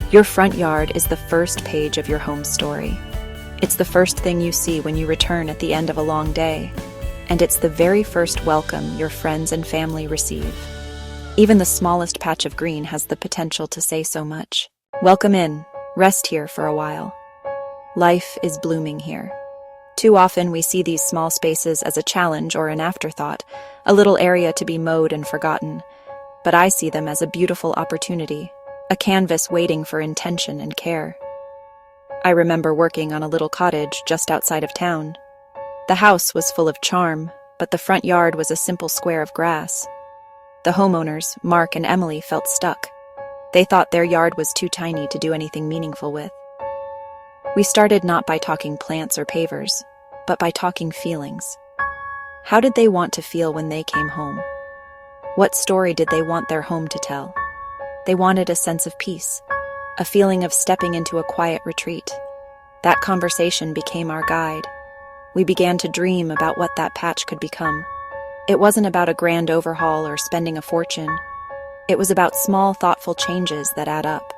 Your front yard is the first page of your home story. It's the first thing you see when you return at the end of a long day, and it's the very first welcome your friends and family receive. Even the smallest patch of green has the potential to say so much. Welcome in. Rest here for a while. Life is blooming here. Too often we see these small spaces as a challenge or an afterthought, a little area to be mowed and forgotten. But I see them as a beautiful opportunity, a canvas waiting for intention and care. I remember working on a little cottage just outside of town. The house was full of charm, but the front yard was a simple square of grass. The homeowners, Mark and Emily, felt stuck. They thought their yard was too tiny to do anything meaningful with. We started not by talking plants or pavers, but by talking feelings. How did they want to feel when they came home? What story did they want their home to tell? They wanted a sense of peace, a feeling of stepping into a quiet retreat. That conversation became our guide. We began to dream about what that patch could become. It wasn't about a grand overhaul or spending a fortune. It was about small, thoughtful changes that add up.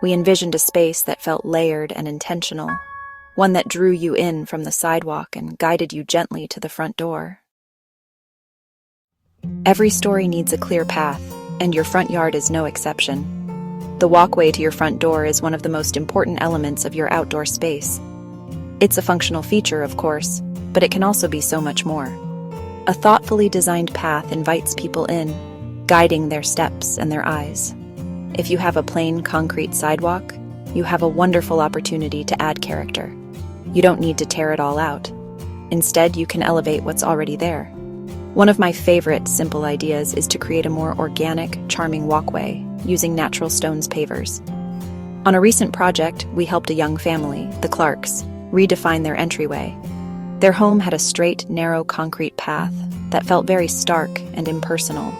We envisioned a space that felt layered and intentional, one that drew you in from the sidewalk and guided you gently to the front door. Every story needs a clear path, and your front yard is no exception. The walkway to your front door is one of the most important elements of your outdoor space. It's a functional feature, of course, but it can also be so much more. A thoughtfully designed path invites people in, guiding their steps and their eyes. If you have a plain concrete sidewalk, you have a wonderful opportunity to add character. You don't need to tear it all out. Instead, you can elevate what's already there. One of my favorite simple ideas is to create a more organic, charming walkway using natural stones pavers. On a recent project, we helped a young family, the Clarks, redefine their entryway. Their home had a straight, narrow concrete path that felt very stark and impersonal.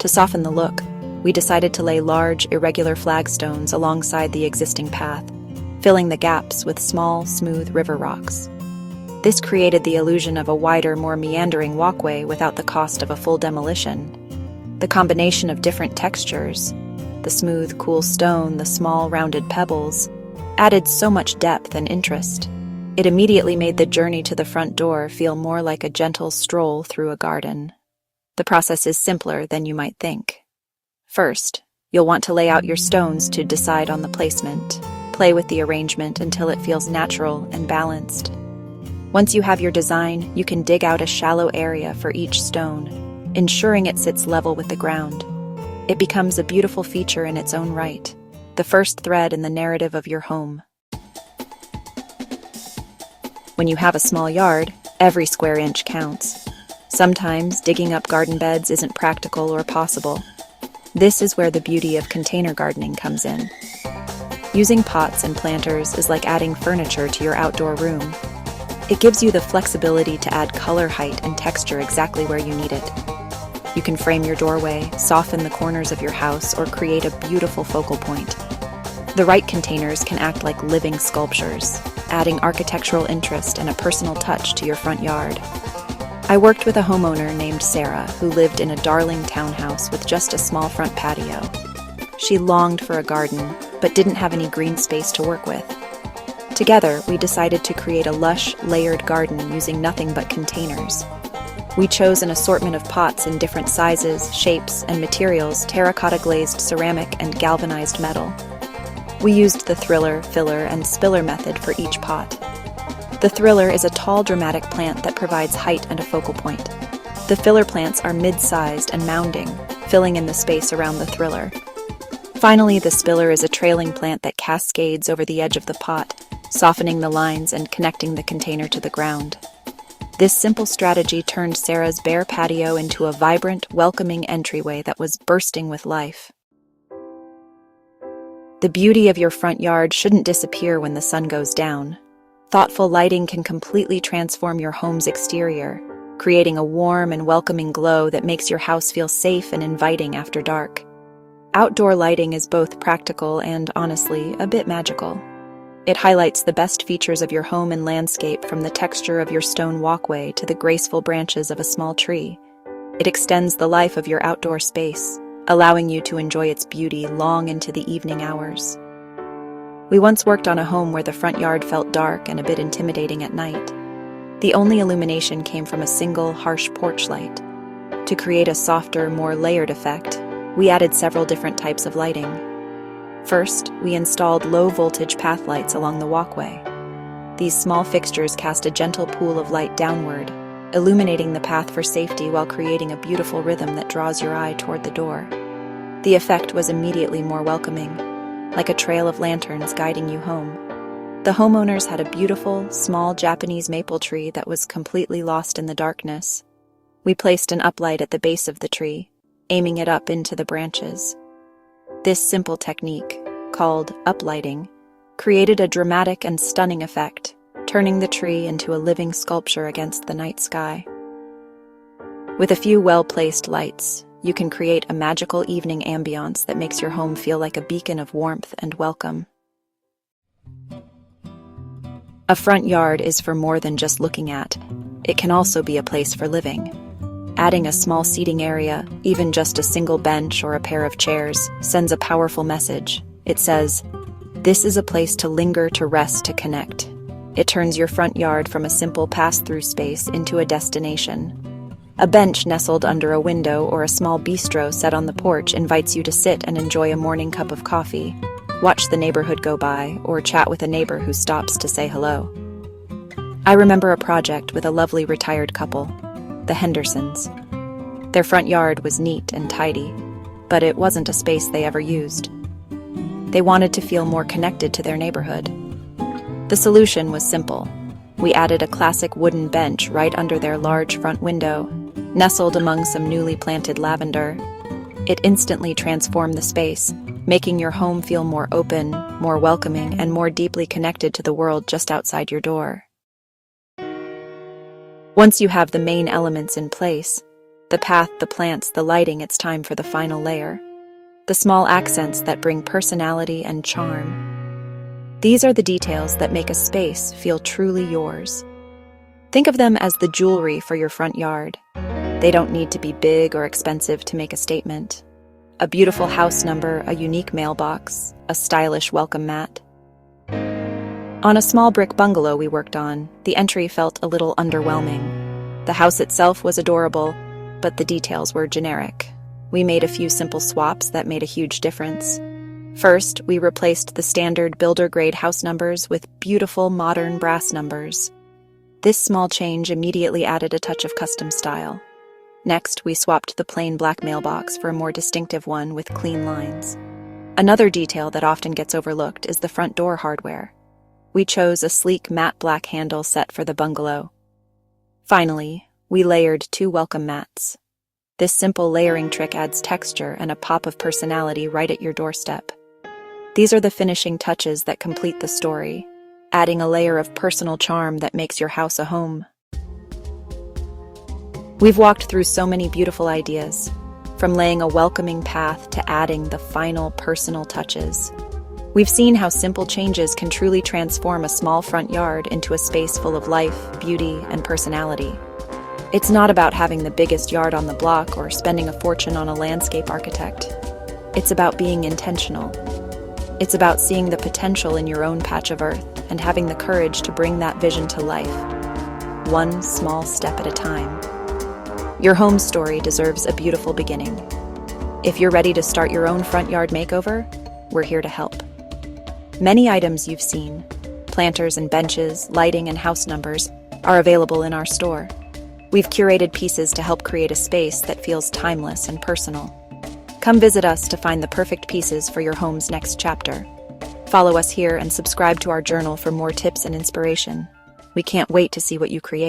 To soften the look, we decided to lay large, irregular flagstones alongside the existing path, filling the gaps with small, smooth river rocks. This created the illusion of a wider, more meandering walkway without the cost of a full demolition. The combination of different textures, the smooth, cool stone, the small, rounded pebbles, added so much depth and interest. It immediately made the journey to the front door feel more like a gentle stroll through a garden. The process is simpler than you might think. First, you'll want to lay out your stones to decide on the placement. Play with the arrangement until it feels natural and balanced. Once you have your design, you can dig out a shallow area for each stone, ensuring it sits level with the ground. It becomes a beautiful feature in its own right, the first thread in the narrative of your home. When you have a small yard, every square inch counts. Sometimes digging up garden beds isn't practical or possible. This is where the beauty of container gardening comes in. Using pots and planters is like adding furniture to your outdoor room. It gives you the flexibility to add color, height, and texture exactly where you need it. You can frame your doorway, soften the corners of your house, or create a beautiful focal point. The right containers can act like living sculptures, adding architectural interest and a personal touch to your front yard. I worked with a homeowner named Sarah who lived in a darling townhouse with just a small front patio. She longed for a garden, but didn't have any green space to work with. Together, we decided to create a lush, layered garden using nothing but containers. We chose an assortment of pots in different sizes, shapes, and materials: terracotta glazed ceramic and galvanized metal. We used the thriller, filler, and spiller method for each pot. The thriller is a tall, dramatic plant that provides height and a focal point. The filler plants are mid-sized and mounding, filling in the space around the thriller. Finally, the spiller is a trailing plant that cascades over the edge of the pot, softening the lines and connecting the container to the ground. This simple strategy turned Sarah's bare patio into a vibrant, welcoming entryway that was bursting with life. The beauty of your front yard shouldn't disappear when the sun goes down. Thoughtful lighting can completely transform your home's exterior, creating a warm and welcoming glow that makes your house feel safe and inviting after dark. Outdoor lighting is both practical and, honestly, a bit magical. It highlights the best features of your home and landscape, from the texture of your stone walkway to the graceful branches of a small tree. It extends the life of your outdoor space, allowing you to enjoy its beauty long into the evening hours. We once worked on a home where the front yard felt dark and a bit intimidating at night. The only illumination came from a single, harsh porch light. To create a softer, more layered effect, we added several different types of lighting. First, we installed low-voltage path lights along the walkway. These small fixtures cast a gentle pool of light downward, illuminating the path for safety while creating a beautiful rhythm that draws your eye toward the door. The effect was immediately more welcoming, like a trail of lanterns guiding you home. The homeowners had a beautiful, small Japanese maple tree that was completely lost in the darkness. We placed an uplight at the base of the tree, aiming it up into the branches. This simple technique, called uplighting, created a dramatic and stunning effect, turning the tree into a living sculpture against the night sky. With a few well-placed lights, you can create a magical evening ambiance that makes your home feel like a beacon of warmth and welcome. A front yard is for more than just looking at. It can also be a place for living. Adding a small seating area, even just a single bench or a pair of chairs, sends a powerful message. It says, "This is a place to linger, to rest, to connect." It turns your front yard from a simple pass-through space into a destination. A bench nestled under a window or a small bistro set on the porch invites you to sit and enjoy a morning cup of coffee, watch the neighborhood go by, or chat with a neighbor who stops to say hello. I remember a project with a lovely retired couple, the Hendersons. Their front yard was neat and tidy, but it wasn't a space they ever used. They wanted to feel more connected to their neighborhood. The solution was simple. We added a classic wooden bench right under their large front window, nestled among some newly planted lavender. It instantly transformed the space, making your home feel more open, more welcoming, and more deeply connected to the world just outside your door. Once you have the main elements in place, the path, the plants, the lighting, it's time for the final layer. The small accents that bring personality and charm. These are the details that make a space feel truly yours. Think of them as the jewelry for your front yard. They don't need to be big or expensive to make a statement. A beautiful house number, a unique mailbox, a stylish welcome mat. On a small brick bungalow we worked on, the entry felt a little underwhelming. The house itself was adorable, but the details were generic. We made a few simple swaps that made a huge difference. First, we replaced the standard builder-grade house numbers with beautiful modern brass numbers. This small change immediately added a touch of custom style. Next, we swapped the plain black mailbox for a more distinctive one with clean lines. Another detail that often gets overlooked is the front door hardware. We chose a sleek matte black handle set for the bungalow. Finally, we layered 2 welcome mats. This simple layering trick adds texture and a pop of personality right at your doorstep. These are the finishing touches that complete the story, adding a layer of personal charm that makes your house a home. We've walked through so many beautiful ideas, from laying a welcoming path to adding the final personal touches. We've seen how simple changes can truly transform a small front yard into a space full of life, beauty, and personality. It's not about having the biggest yard on the block or spending a fortune on a landscape architect. It's about being intentional. It's about seeing the potential in your own patch of earth and having the courage to bring that vision to life, one small step at a time. Your home story deserves a beautiful beginning. If you're ready to start your own front yard makeover, we're here to help. Many items you've seen, planters and benches, lighting and house numbers, are available in our store. We've curated pieces to help create a space that feels timeless and personal. Come visit us to find the perfect pieces for your home's next chapter. Follow us here and subscribe to our journal for more tips and inspiration. We can't wait to see what you create.